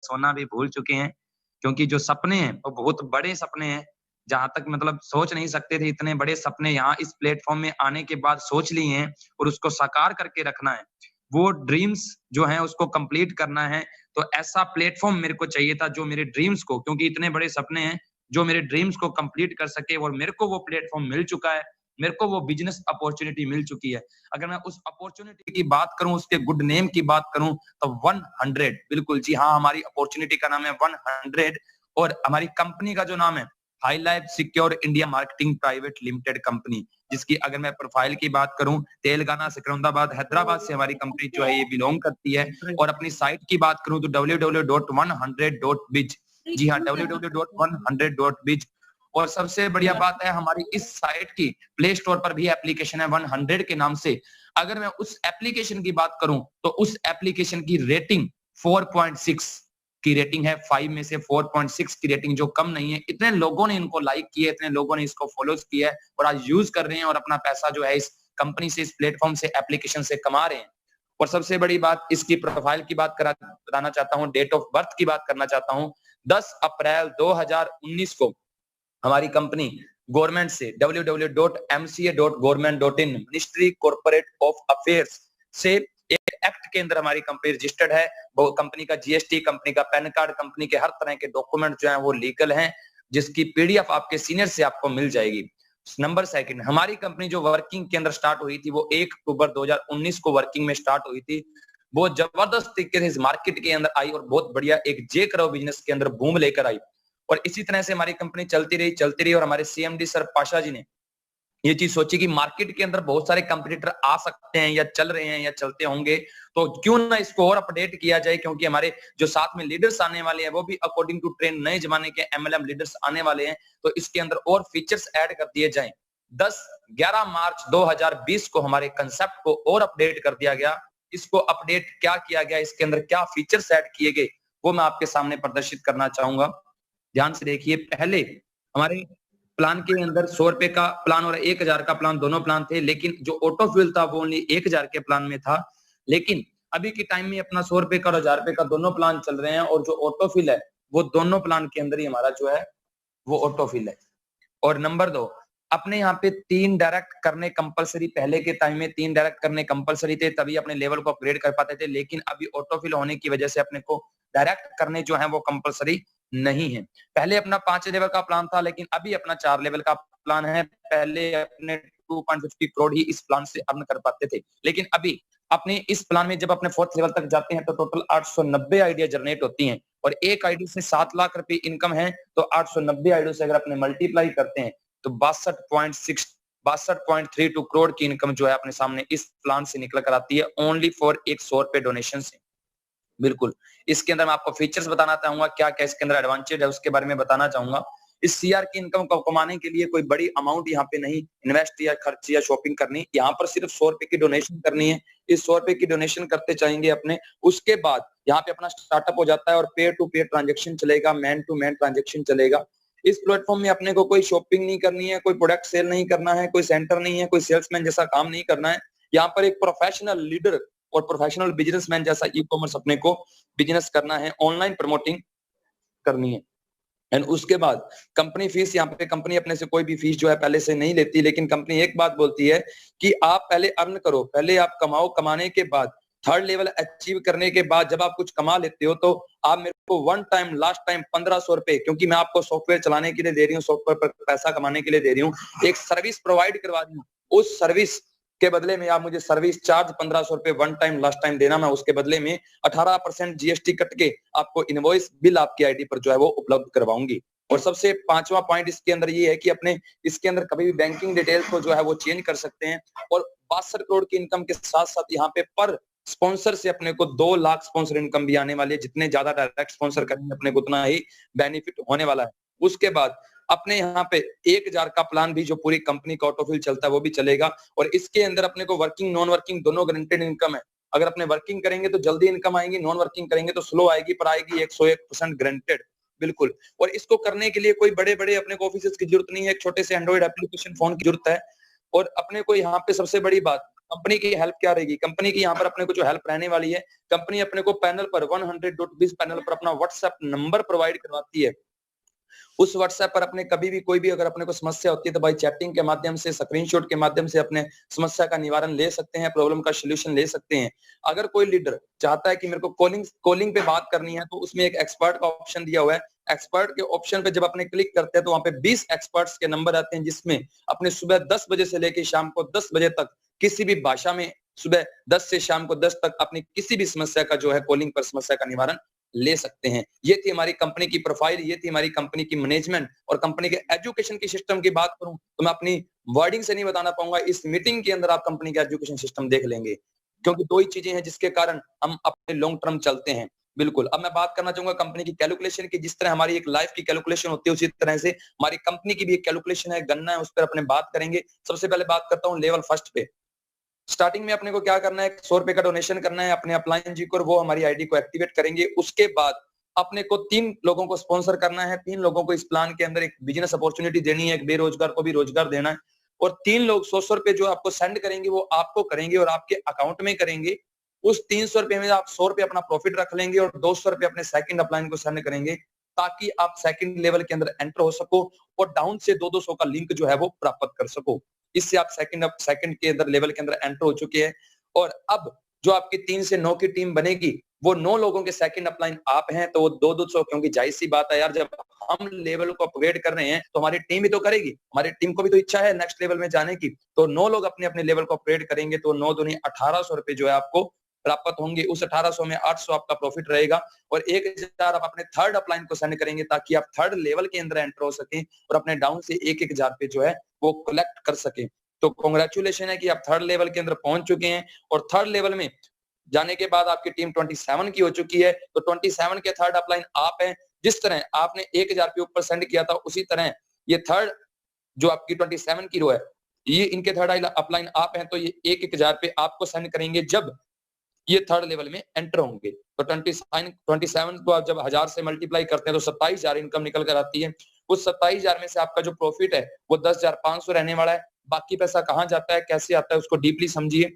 सोना भी भूल चुके हैं, क्योंकि जो सपने हैं वो बहुत बड़े सपने हैं। जहाँ तक मतलब सोच नहीं सकते थे, इतने बड़े सपने यहाँ इस प्लेटफ़ॉर्म में आने के बाद सोच लिए हैं और उसको साकार करके रखना है। वो ड्रीम्स जो हैं उसको कंप्लीट करना है, तो ऐसा प्लेटफ़ॉर्म मेरे को चाहिए था जो मेरे ड्रीम्स को, क्योंकि इतने बड़े सपने हैं, जो मेरे ड्रीम्स को कंप्लीट कर सके, और मेरे को वो प्लेटफ़ॉर्म मिल चुका है। मेरे को वो बिज़नेस अपॉर्च्युनिटी मिल चुकी है। अगर मैं उस अपॉर्च्युनिटी की बात करूँ, उसके गुड नेम की बात करूँ, तो 100, बिल्कुल जी हाँ, हमारी अपॉर्च्युनिटी का नाम है 100, और हमारी कंपनी का जो नाम है high life secure India marketing private limited company, जिसकी अगर मैं प्रोफाइल की बात करूं, तेलंगाना, सिकंदराबाद, हैदराबाद से हमारी कंपनी जो है ये बिलोंग करती है। और अपनी साइट की बात करूं तो www.100.biz, जी हाँ, www.100.biz। और सबसे बढ़िया बात है, हमारी इस साइट की प्ले स्टोर पर भी एप्लीकेशन है 100 के नाम से। अगर मैं उस एप्लीकेशन की बात करूं तो उस एप्लीकेशन की रेटिंग 4.6 की रेटिंग है, 5 में से 4.6 की रेटिंग, जो कम नहीं है। इतने लोगों ने इनको लाइक किया है, इतने लोगों ने इसको फॉलोज किया है और आज यूज कर रहे हैं और अपना पैसा जो है इस कंपनी से, इस प्लेटफॉर्म से, एप्लीकेशन से कमा रहे हैं। और सबसे बड़ी बात, इसकी प्रोफाइल की बात बताना चाहता हूँ, डेट ऑफ बर्थ की बात करना चाहता हूँ। 10 अप्रैल 2019 को हमारी कंपनी गवर्नमेंट से www.mca.government.in ministry corporate of affairs से एक एक्ट के अंदर हमारी कंपनी रजिस्टर्ड है। वो कंपनी का जीएसटी, कंपनी का पैन कार्ड, कंपनी के हर तरह के डॉक्यूमेंट जो हैं वो लीगल हैं, जिसकी पीडीएफ आपके सीनियर से आपको मिल जाएगी। नंबर सेकंड, हमारी कंपनी जो वर्किंग के अंदर स्टार्ट हुई थी वो 1 अक्टूबर 2019 को वर्किंग में स्टार्ट हुई थी। बहुत जबरदस्त तरीके से इस मार्केट के अंदर आई और बहुत बढ़िया एक जे करो बिजनेस के अंदर बूम लेकर आई। और इसी तरह से हमारी कंपनी चलती रही और हमारे सीएमडी सर पाशा जी ने ये चीज सोची कि मार्केट के अंदर बहुत सारे कंपटीटर आ सकते हैं या चल रहे हैं या चलते होंगे, तो क्यों ना इसको और अपडेट किया जाए, क्योंकि हमारे जो साथ में लीडर्स आने वाले हैं वो भी अकॉर्डिंग टू ट्रेंड नए जमाने के एमएलएम लीडर्स आने वाले हैं, तो इसके अंदर और फीचर्स ऐड कर दिए जाएं। 11 मार्च 2020 को हमारे कंसेप्ट को और अपडेट कर दिया गया। इसको अपडेट क्या किया गया, इसके अंदर क्या फीचर्स ऐड किए गए, वो मैं आपके सामने प्रदर्शित करना चाहूंगा। ध्यान से देखिए, पहले हमारे प्लान के अंदर 100 रुपए का प्लान और 1000 का प्लान, दोनों प्लान थे, लेकिन जो ऑटो फ्यूल था वो ओनली 1000 के प्लान में था। लेकिन अभी के टाइम में अपना 100 रुपए का और 1000 रुपए का दोनों प्लान चल रहे हैं, और जो ऑटो फिल है वो दोनों प्लान के अंदर ही हमारा जो है वो ऑटो फिल है। और नंबर 2, अपने यहाँ पे 3 डायरेक्ट करने कंपलसरी, पहले के टाइम में 3 डायरेक्ट करने कंपलसरी थे, तभी अपने लेवल को अपग्रेड कर पाते थे, लेकिन अभी ऑटो फिल होने की वजह से अपने को डायरेक्ट करने जो है वो कंपलसरी नहीं है। पहले अपना 5 लेवल का प्लान था, लेकिन अभी अपना 4 लेवल का प्लान है। पहले अपने 2.50 करोड़ ही इस प्लान से अर्न कर पाते थे, लेकिन अभी अपने इस प्लान में जब अपने 4th लेवल तक जाते हैं तो टोटल 890 आइडिया जनरेट होती हैं, और एक आईडी से 7 लाख रुपए इनकम है, तो 890 आईडी से अगर अपने मल्टीप्लाई करते हैं तो 62.32 करोड़ की इनकम जो है अपने सामने इस प्लान से निकल कर आती है, ओनली फॉर एक 100 रुपए डोनेशन से। बिल्कुल, इसके अंदर मैं आपको फीचर्स बताना चाहूंगा, क्या क्या इसके अंदर एडवांटेज है उसके बारे में बताना चाहूंगा। इस सीआर की इनकम को कमाने के लिए कोई बड़ी अमाउंट यहाँ पे नहीं इन्वेस्ट या खर्च या शॉपिंग करनी, यहाँ पर सिर्फ 100 रुपए की डोनेशन करनी है। इस 100 रुपए की डोनेशन करते जाएंगे अपने, उसके बाद यहाँ पे अपना स्टार्टअप हो जाता है और पेयर टू पेयर ट्रांजेक्शन चलेगा, मैन टू मैन ट्रांजेक्शन चलेगा। इस प्लेटफॉर्म में अपने को कोई शॉपिंग नहीं करनी है, कोई प्रोडक्ट सेल नहीं करना है, कोई सेंटर नहीं है, कोई सेल्समैन जैसा काम नहीं करना है। यहाँ पर एक प्रोफेशनल लीडर और प्रोफेशनल बिजनेसमैन जैसा ई कॉमर्स अपने को बिजनेस करना है, ऑनलाइन प्रमोटिंग करनी है। एंड उसके बाद कंपनी फीस, यहाँ पे कंपनी अपने से कोई भी फीस जो है पहले से नहीं लेती, लेकिन कंपनी एक बात बोलती है कि आप पहले अर्न करो, पहले आप कमाओ, कमाने के बाद 3rd लेवल अचीव करने के बाद जब आप कुछ कमा लेते हो तो आप मेरे को वन टाइम लास्ट टाइम 1500 रुपए, क्योंकि मैं आपको सॉफ्टवेयर चलाने के लिए दे रही हूँ, सॉफ्टवेयर पर पैसा कमाने के लिए दे रही हूँ, एक सर्विस प्रोवाइड करवा रही हूँ, उस सर्विस के बदले में आप मुझे सर्विस चार्ज 1500 रुपए वन टाइम लास्ट टाइम देना, मैं उसके बदले में 18% जीएसटी कट के आपको इनवॉइस बिल आपकी आईडी पर जो है वो उपलब्ध करवाऊंगी। और सबसे 5वां पॉइंट इसके अंदर ये है कि अपने इसके अंदर कभी भी बैंकिंग डिटेल्स को जो है वो चेंज कर सकते हैं, और 62 करोड़ की इनकम के साथ साथ यहाँ पे पर स्पॉन्सर से अपने को 2 लाख स्पॉन्सर इनकम भी आने वाली है। जितने ज्यादा डायरेक्ट स्पॉन्सर करेंगे अपने को उतना ही बेनिफिट होने वाला है। उसके बाद अपने यहाँ पे 1000 का प्लान भी जो पूरी कंपनी का ऑटोफिल चलता है वो भी चलेगा, और इसके अंदर अपने को वर्किंग नॉन वर्किंग दोनों गारंटेड इनकम है। अगर अपने वर्किंग करेंगे तो जल्दी इनकम आएगी, नॉन वर्किंग करेंगे तो स्लो आएगी, पर आएगी 101% गारंटेड, बिल्कुल। और इसको करने के लिए कोई बड़े बड़े अपने को ऑफिस की जरूरत नहीं है, एक छोटे से एंड्रॉइड एप्लीकेशन फोन की जरूरत है। और अपने को यहाँ पे सबसे बड़ी बात, कंपनी की हेल्प क्या रहेगी? कंपनी की यहाँ पर अपने को जो हेल्प रहने वाली है, कंपनी अपने को पैनल पर 100.biz पैनल पर अपना व्हाट्सएप नंबर प्रोवाइड करवाती है। उस व्हाट्सएप पर अपने कभी भी कोई भी अगर अपने को समस्या होती है तो भाई चैटिंग के माध्यम से, स्क्रीनशॉट के माध्यम से अपने समस्या का निवारण ले सकते हैं, प्रॉब्लम का सॉल्यूशन ले सकते हैं। अगर कोई लीडर चाहता है कि मेरे को कॉलिंग पे बात करनी है, तो उसमें एक एक्सपर्ट का ऑप्शन दिया हुआ है। एक्सपर्ट के ऑप्शन पे जब अपने क्लिक करते हैं तो वहां पे 20 एक्सपर्ट्स के नंबर आते हैं, जिसमें अपने सुबह 10 बजे से लेकर शाम को 10 बजे तक किसी भी भाषा में सुबह 10 से शाम को 10 तक अपनी किसी भी समस्या का जो है कॉलिंग पर समस्या का निवारण ले सकते हैं। ये थी हमारी कंपनी की प्रोफाइल, ये थी हमारी कंपनी की मैनेजमेंट। और कंपनी के एजुकेशन की सिस्टम की बात करूं तो मैं अपनी वर्डिंग से नहीं बताना पाऊंगा, इस मीटिंग के अंदर आप कंपनी का एजुकेशन सिस्टम देख लेंगे, क्योंकि दो ही चीजें हैं जिसके कारण हम अपने लॉन्ग टर्म चलते हैं। बिल्कुल। अब मैं बात करना चाहूंगा कंपनी की कैलकुलेशन की। जिस तरह हमारी एक लाइफ की कैलकुलेशन होती है, उसी तरह से हमारी कंपनी की भी एक कैलकुलेशन है, गणना है, उस पर अपने बात करेंगे। सबसे पहले बात करता हूँ लेवल फर्स्ट पे। स्टार्टिंग में अपने को क्या करना है, 100 रुपए का डोनेशन करना है अपने अपलाइन जी को, और वो हमारी आईडी को एक्टिवेट करेंगे। उसके बाद अपने को 3 लोगों को स्पॉन्सर करना है, 3 लोगों को इस प्लान के अंदर एक बिजनेस अपॉर्चुनिटी देनी है, एक बेरोजगार को भी रोजगार देना है। और 3 लोग 100 रुपए जो आपको सेंड करेंगे वो आपको करेंगे और आपके अकाउंट में करेंगे। उस 300 रुपए में आप 100 रुपए अपना प्रॉफिट रख लेंगे और 200 रुपए अपने सेकंड अपलाइन को सेंड करेंगे, ताकि आप सेकंड लेवल के अंदर एंटर हो सको और डाउन से 200 का लिंक जो है वो प्राप्त कर सको। इससे आप सेकंड के अंदर लेवल के अंदर एंटर हो चुके हैं। और अब जो आपकी 3 से 9 की टीम बनेगी, वो 9 लोगों के सेकंड अपलाइन आप हैं, तो वो 2-200, क्योंकि जाहिर सी बात है यार, जब हम लेवल को अपग्रेड कर रहे हैं तो हमारी टीम भी तो करेगी, हमारी टीम को भी तो इच्छा है नेक्स्ट लेवल में जाने की। तो 9 लोग अपने अपने लेवल को अपग्रेड करेंगे, तो 9 दूनी 1800 रुपए जो है आपको प्राप्त होंगे। उस 1800 में 800 आपका प्रॉफिट रहेगा और 1000 आप अपने थर्ड अपलाइन को सेंड करेंगे, ताकि आप थर्ड लेवल के अंदर एंटर हो सके और अपने डाउन से 1-1000 पे जो है वो कलेक्ट कर सके। तो कांग्रेचुलेशन है कि आप थर्ड लेवल के अंदर पहुंच चुके हैं। और थर्ड लेवल में जाने के बाद आपकी टीम 27 की हो चुकी है, तो 27 के थर्ड अपलाइन आप हैं। जिस तरह आपने 1000 पे ऊपर सेंड किया था, उसी तरह ये थर्ड जो आपकी 27 की रो है, ये इनके थर्ड अपलाइन आप हैं, तो ये 1000 पे आपको सेंड करेंगे जब ये थर्ड लेवल में एंटर होंगे। तो 27 को आप जब 1000 से मल्टीप्लाई करते हैं तो 27000 इनकम निकल कर आती है। उस 27000 में से आपका जो प्रॉफिट है वो 10,500 रहने वाला है। बाकी पैसा कहाँ जाता है, कैसे आता है, उसको डीपली समझिए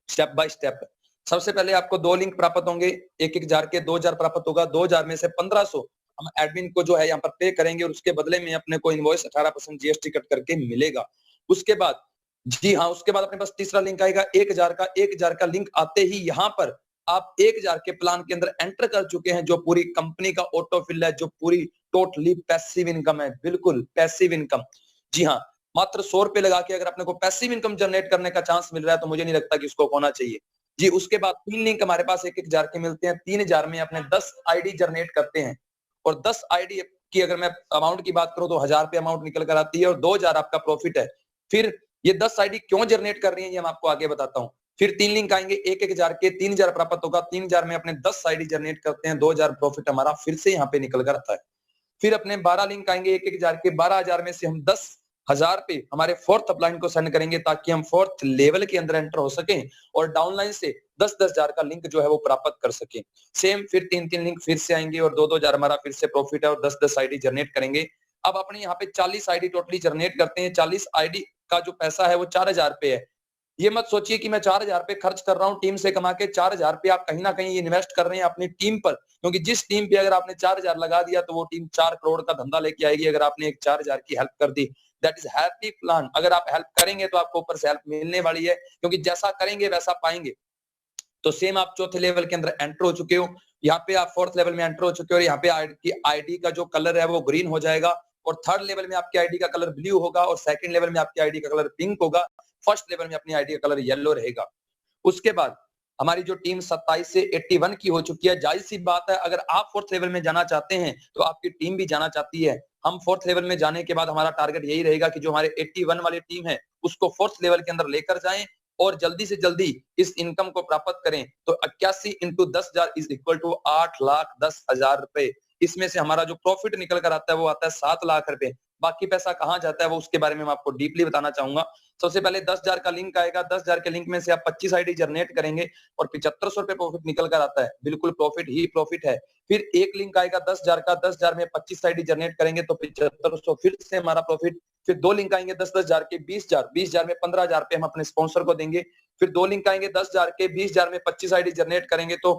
स्टेप बाय स्टेप। सबसे पहले आपको 2 लिंक प्राप्त होंगे, 1000 के 2000 प्राप्त होगा। 2000 में से 1500 हम एडमिन को जो है यहाँ पर पे करेंगे और उसके बदले में अपने को इनवॉइस 18% जीएसटी कट करके मिलेगा। उसके बाद जी हाँ, उसके बाद अपने पास तीसरा लिंक आएगा 1000 का। 1000 का लिंक आते ही यहाँ पर आप 1000 के प्लान के अंदर एंटर कर चुके हैं, जो पूरी कंपनी का ऑटो फिल है, जो पूरी टोटली पैसिव इनकम है। बिल्कुल पैसिव इनकम। जी हाँ, मात्र 100 रुपए लगा के अगर अपने को पैसिव इनकम जनरेट करने का चांस मिल रहा है, तो मुझे नहीं लगता कि उसको होना चाहिए। जी, उसके बाद 3 लिंक हमारे पास 1000 के मिलते हैं। 3000 में अपने 10 आईडी जनरेट करते हैं और 10 आईडी की अगर मैं अमाउंट की बात करूं तो 1000 रुपए अमाउंट निकल कर आती है और 2000 आपका प्रॉफिट है। फिर ये 10 आईडी क्यों जनरेट कर रही है, ये मैं आपको आगे बताता हूँ। फिर 3 लिंक आएंगे 1000 के, 3000 प्राप्त होगा। 3000 में अपने 10 आईडी जनरेट करते हैं, 2000 प्रॉफिट हमारा फिर से यहाँ पे निकल कर आता है। फिर अपने 12 लिंक आएंगे 1000 के, 12000 में से हम 10,000 पे हमारे फोर्थ अपलाइन को सेंड करेंगे, ताकि हम फोर्थ लेवल के अंदर एंटर हो सके और डाउनलाइन से 10,000 का लिंक जो है वो प्राप्त कर सके। सेम फिर 3 लिंक फिर से आएंगे और 2,000 हमारा फिर से प्रॉफिट है और 10 आईडी जनरेट करेंगे। अब अपने यहाँ पे 40 आईडी टोटली जनरेट करते हैं। 40 आईडी का जो पैसा है वो 4000 पे है। ये मत सोचिए कि मैं 4000 पे खर्च कर रहा हूँ टीम से कमा के। 4000 पे आप कहीं ना कहीं इन्वेस्ट कर रहे हैं अपनी टीम पर, क्योंकि जिस टीम पे अगर आपने 4000 लगा दिया तो वो टीम 4 करोड़ का धंधा लेके आएगी, अगर आपने एक 4000 की हेल्प कर दी। That is happy plan. अगर आप हेल्प करेंगे तो आपको ऊपर से हेल्प मिलने वाली है, क्योंकि जैसा करेंगे वैसा पाएंगे। तो सेम आप चौथे लेवल के अंदर एंटर हो चुके हो, यहाँ पे आप फोर्थ लेवल में एंटर हो चुके हो और यहाँ पे आईडी का जो कलर है वो ग्रीन हो जाएगा और थर्ड लेवल में आपकी आईडी का कलर ब्लू होगा और सेकंड लेवल में आपकी आईडी का कलर पिंक होगा। फर्स्ट लेवल में अपनी आईडी का कलर येलो रहेगा। उसके बाद हमारी जो टीम 27 से 81 की हो चुकी है। जाहिर सी बात है, अगर आप फोर्थ लेवल में जाना चाहते हैं तो आपकी टीम भी जाना चाहती है। हम फोर्थ लेवल में जाने के बाद हमारा टारगेट यही रहेगा कि जो हमारे 81 वाली टीम है उसको फोर्थ लेवल के अंदर लेकर जाएं और जल्दी से जल्दी इस इनकम को प्राप्त करें। तो 81 इंटू 10,000 इज इक्वल टू 8,10,000 रुपए। इसमें से हमारा जो प्रॉफिट निकल कर आता है वो आता है 7 लाख रुपए। बाकी पैसा कहाँ जाता है वो उसके बारे में मैं आपको डीपली बताना चाहूंगा। सबसे पहले 10,000 का लिंक आएगा। 10,000 के लिंक में से आप 25 आईडी जनरेट करेंगे और 7500 रुपए प्रॉफिट निकल कर आता है। बिल्कुल प्रॉफिट ही प्रॉफिट है। फिर एक लिंक आएगा 10,000 का। 10,000 में 25 आईडी जनरेट करेंगे तो 7500 फिर से हमारा प्रॉफिट। फिर 2 लिंक आएंगे 10,000 के, 20,000 में 15,000 रुपए हम अपने स्पॉन्सर को देंगे। फिर 2 लिंक आएंगे 10,000 के, 20,000 में 25 आईडी जनरेट करेंगे तो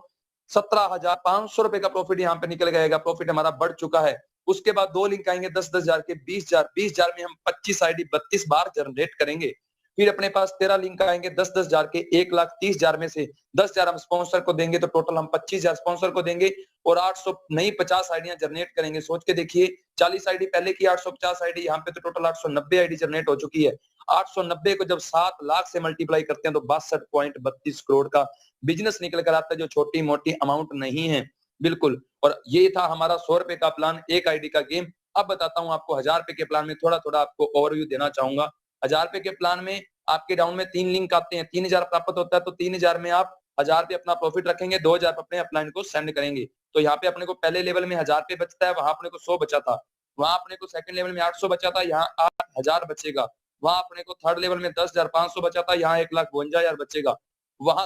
17,500 रुपए का प्रॉफिट यहाँ पे निकल जाएगा। प्रॉफिट हमारा बढ़ चुका है। उसके बाद 2 लिंक आएंगे 10,000 के, 20,000 में हम 25 आईडी 32 बार जनरेट करेंगे। फिर अपने पास 13 लिंक आएंगे 10,000 के, 1,30,000 में से 10,000 हम स्पॉन्सर को देंगे तो टोटल हम 25,000 स्पॉन्सर को देंगे और 800 नई 50 आईडियां जनरेट करेंगे। सोच के देखिए 40 आईडी पहले की, 850 आईडी, यहाँ पे तो टोटल 890 आईडी जनरेट हो चुकी है। 890 को जब 7 लाख से मल्टीप्लाई करते हैं तो 62.32 करोड़ का बिजनेस निकल कर आता है, जो छोटी मोटी अमाउंट नहीं है बिल्कुल। और ये था हमारा 100 रुपए का प्लान, एक आईडी का गेम। अब बताता हूँ आपको 1000 रुपए के प्लान में, थोड़ा थोड़ा आपको ओवरव्यू देना चाहूंगा। 1000 रुपए के प्लान में आपके डाउन में 3 लिंक आते हैं, 3000 प्राप्त होता है तो 3000 में आप 1000 रुपए अपना प्रॉफिट रखेंगे, 2000 अपने अपलाइन को सेंड करेंगे। तो यहाँ पे अपने को पहले लेवल में 1000 रुपए बचता है, वहां अपने को 100 बचा था। वहां अपने को सेकंड लेवल में 800 बचा था, यहाँ 8000 बचेगा। वहां अपने को थर्ड लेवल में 10,500 बचा था, यहाँ 1,52,000 बचेगा। वहां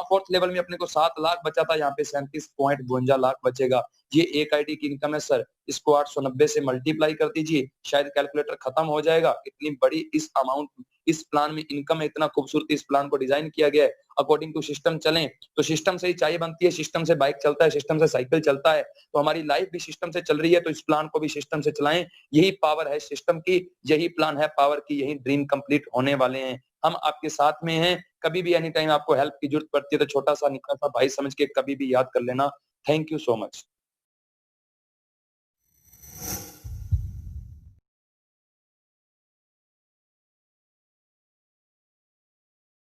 फोर्थ लेवल में अपने को 7 लाख बचा था, यहाँ पे 37.52 लाख बचेगा। ये एक आईडी की इनकम है सर। इसको 890 से मल्टीप्लाई कर दीजिए, शायद कैलकुलेटर खत्म हो जाएगा। इतनी बड़ी इस अमाउंट, इस प्लान में इनकम है, इतना खूबसूरती इस प्लान को डिजाइन किया गया है। अकॉर्डिंग टू सिस्टम चलें तो सिस्टम से ही चाय बनती है, सिस्टम से बाइक चलता है, सिस्टम से साइकिल चलता है। तो हमारी लाइफ भी सिस्टम से चल रही है, तो इस प्लान को भी सिस्टम से चलाएं। यही पावर है सिस्टम की, यही प्लान है पावर की, यही ड्रीम कंप्लीट होने वाले हैं। हम आपके साथ में हैं। कभी भी एनी टाइम आपको हेल्प की जरूरत पड़ती है तो छोटा सा निक्का सा भाई समझ के कभी भी याद कर लेना। Thank you so much.